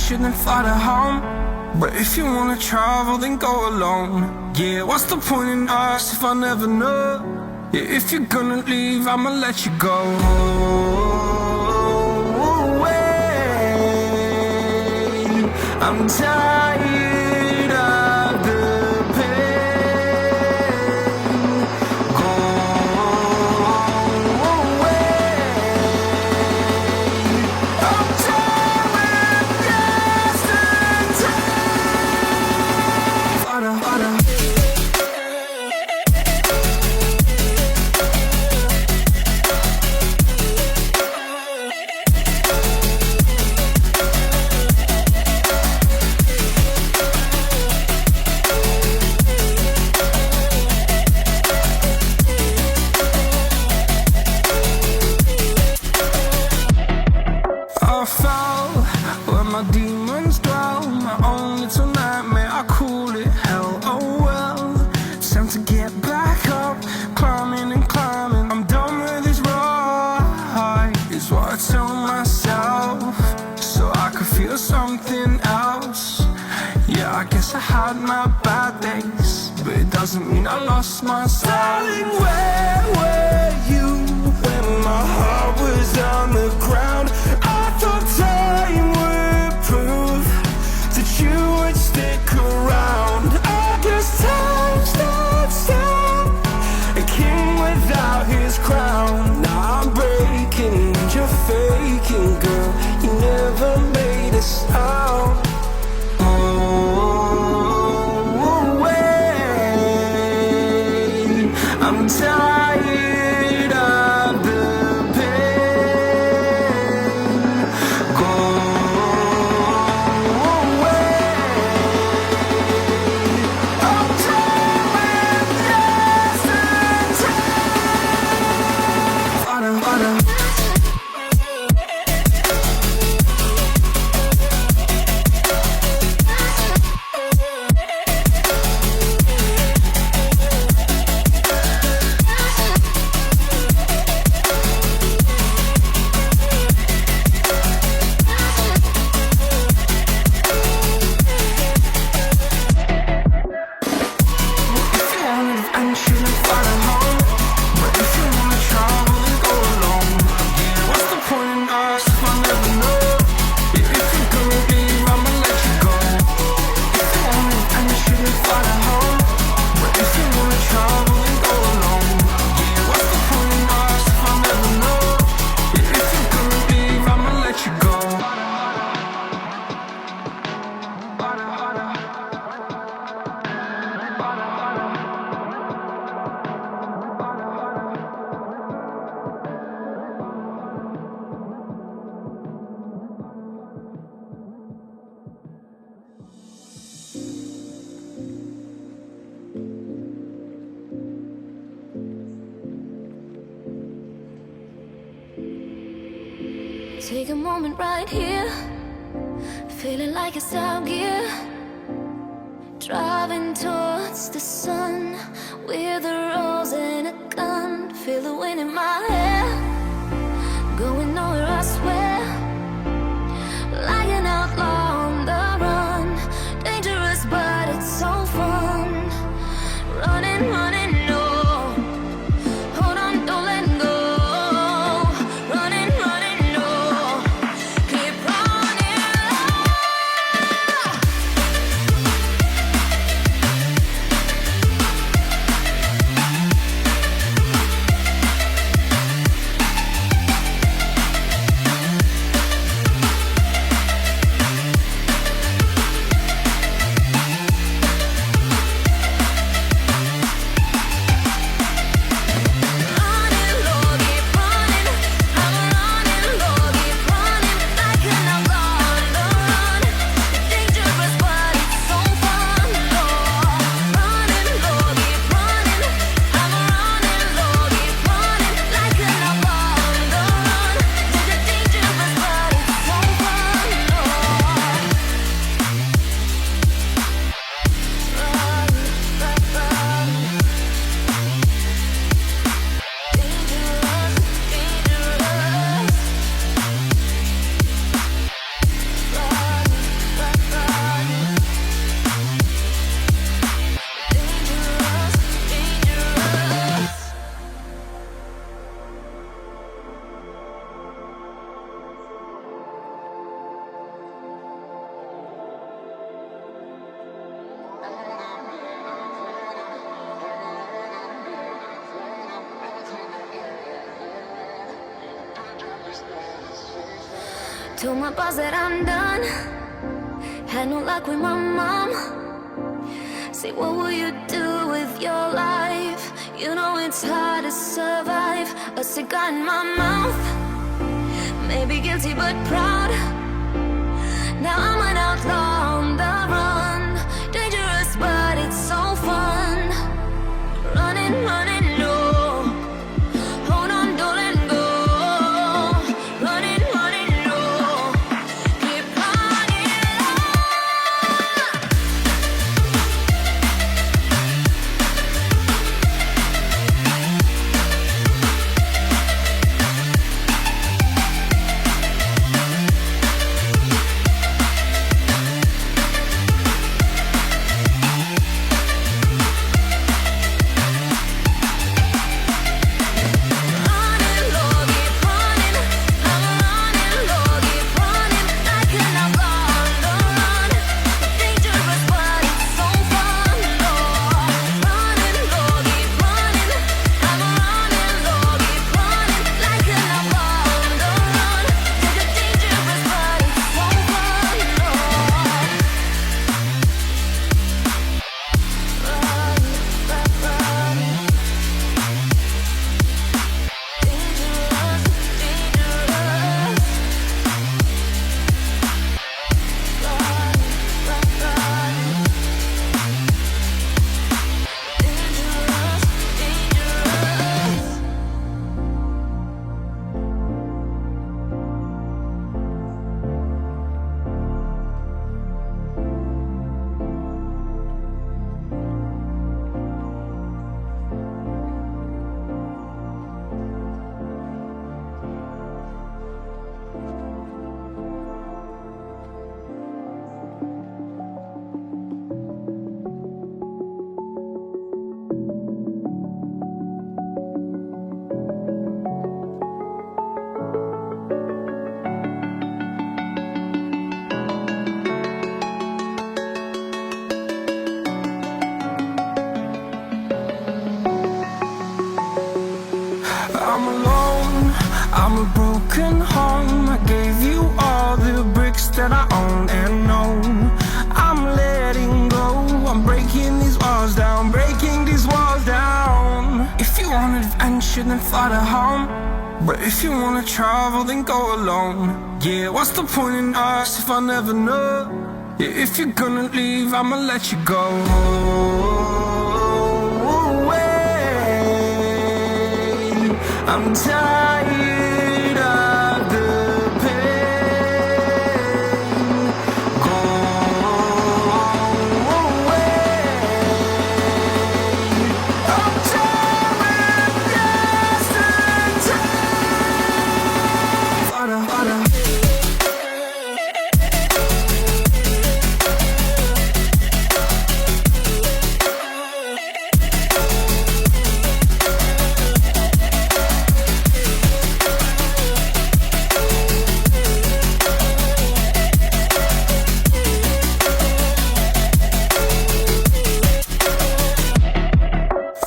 shouldn't fly to home. But if you wanna travel, then go alone. Yeah, what's the point in us if I never know? Yeah, if you're gonna leave, I'ma let you go. Wait, I'm tired of the pain. Go away. I'm done with yesterday. Harder, harder. I fell where my demons dwell. My own little nightmare, I call it hell. Oh well, it's time to get back up. Climbing and climbing, I'm done with this ride, is what I tell myself, so I could feel something else. Yeah, I guess I had my bad days, but it doesn't mean I lost myself. Darling, where were you when my heart was on the ground? I thought time would prove that you would stick around. I guess time stood still, a king without his crown. Now I'm breaking and you're faking, girl. You never made a sound. Oh, wait, I'm tired of the pain. Go away. I'm done with yesterday. Harder, harder. Take a moment right here, feeling like it's out gear. Driving towards the sun with a rose and a gun. Feel the wind in my hair, going nowhere I swear. Like an outlaw on the run, dangerous but it's so fun. Running, running, no. Hold on, don't let go. Running, running, no. Keep running. Told my boss that I'm done. Had no luck with my mom. Say, what will you do with your life? You know it's hard to survive. A cigar in my mouth. Maybe guilty but proud. Now I'm an outlaw on the run. Dangerous but it's so fun. Running, running low. Hold on, don't let go. Running, running low. Keep running I'm alone, I'm a broken home. I gave you all the bricks that I own and know. I'm letting go, I'm breaking these walls down, breaking these walls down. If you want adventure, then fly to home. But if you wanna travel, then go alone. Yeah, what's the point in us if I never know? Yeah, if you're gonna leave, I'ma let you go. I'm tired of the pain. Go away. I'm tired of yesterday.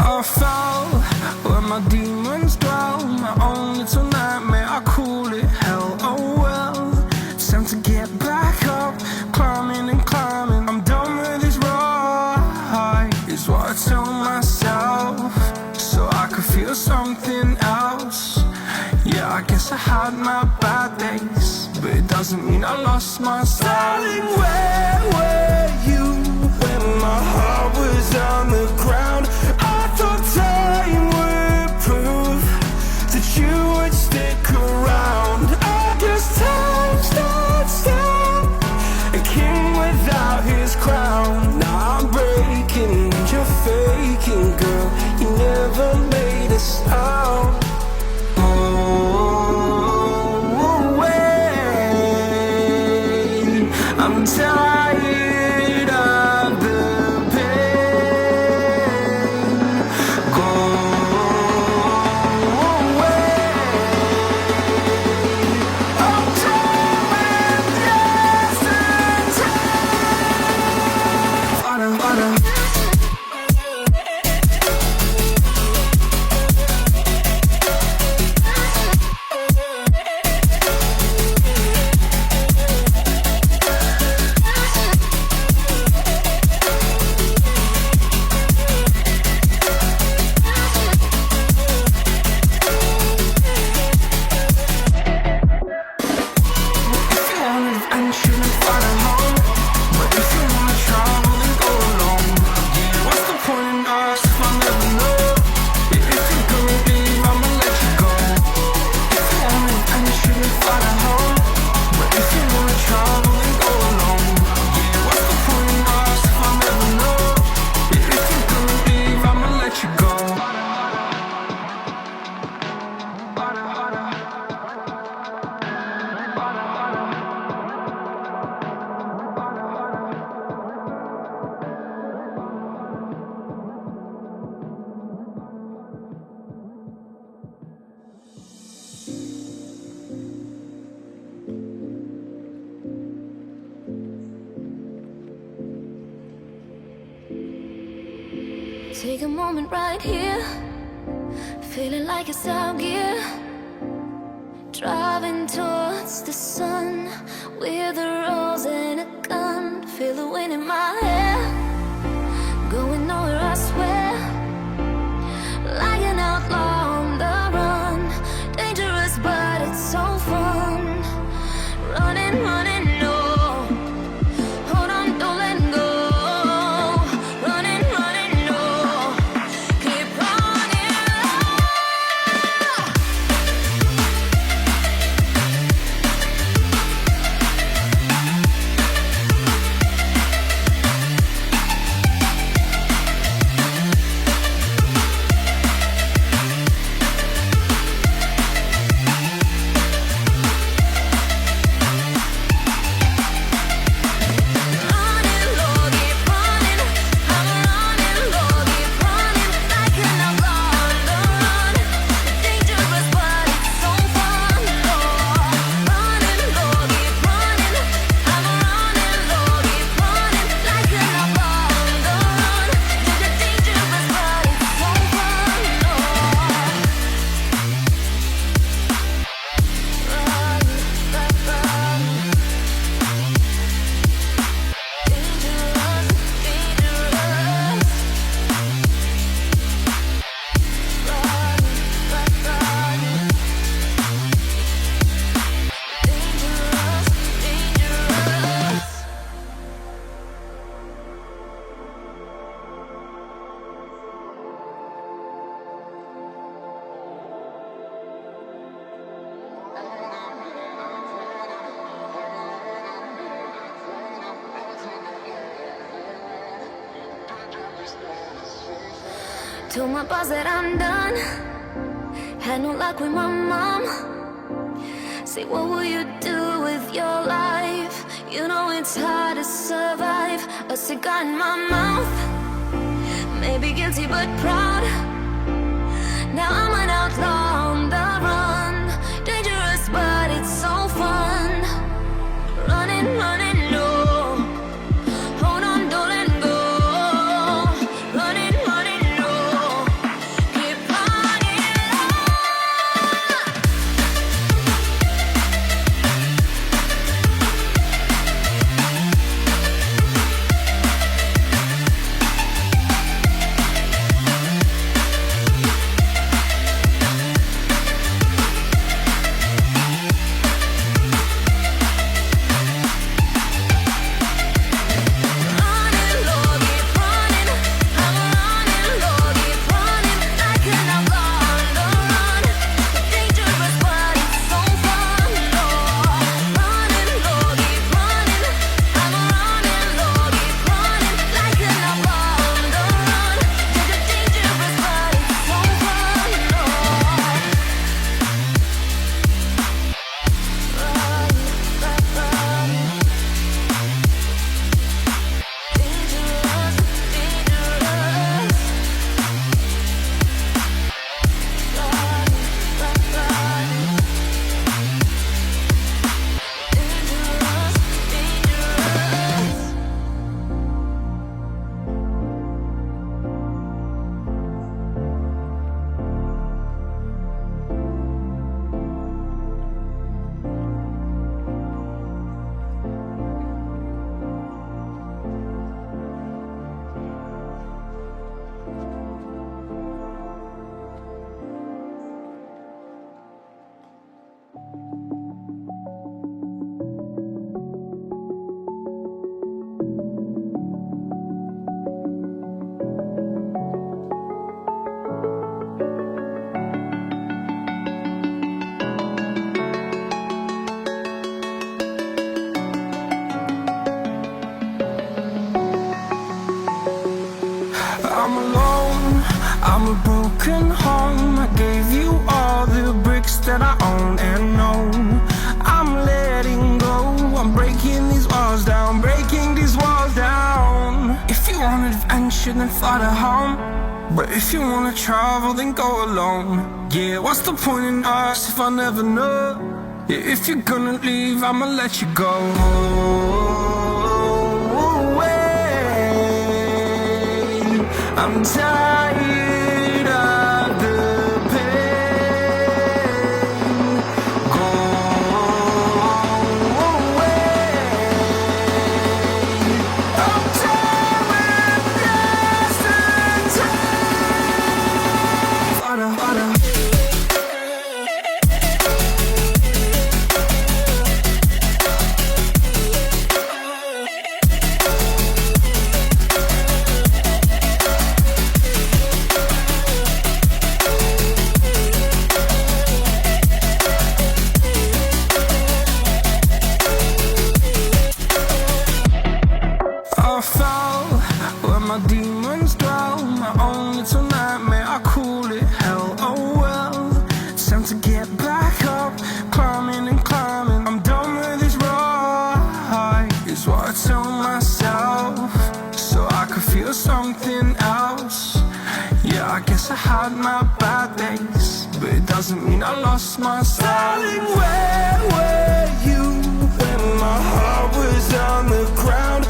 I fell where my demons dwell. My own little nightmare, I call it hell. Oh well, it's time to get back up. Climbing and climbing, I'm done with this ride, is what I tell myself, so I could feel something else. Yeah, I guess I had my bad days, but it doesn't mean I lost myself. Darling, where were you when my heart was on the ground? I thought time would prove that you would stick around. I guess time stood still, a king without his crown. Now I'm breaking and you're faking, girl. You never made a sound. Oh, wait, I'm tired of the pain. Go away. I'm tired of yesterday. take a moment right here, feeling like it's out gear. Driving towards the sun with a rose and a gun. Feel the wind in my hair, going nowhere I swear. Like an outlaw on the run, dangerous but it's so fun. Running, running, no, hold on, don't let go. Running, running, no, keep running. Told my boss that I'm done. Had no luck with my mom. Say, what will you do with your life? You know it's hard to survive. A cigar in my mouth, maybe guilty but proud. Now I'm an outlaw on the run, dangerous but it's so fun. Running, running, no, hold on, don't let go. Running, running, no, keep running. I'm alone, I'm a broken home. I gave you all the bricks that I own and know. I'm letting go, I'm breaking these walls down, breaking these walls down. If you want adventure, then fly to home. But if you wanna travel, then go alone. Yeah, what's the point in us if I never know? Yeah, if you're gonna leave, I'ma let you go. I'm tired I guess I had my bad days, but it doesn't mean I lost my style. Darling, where were you when my heart was on the ground?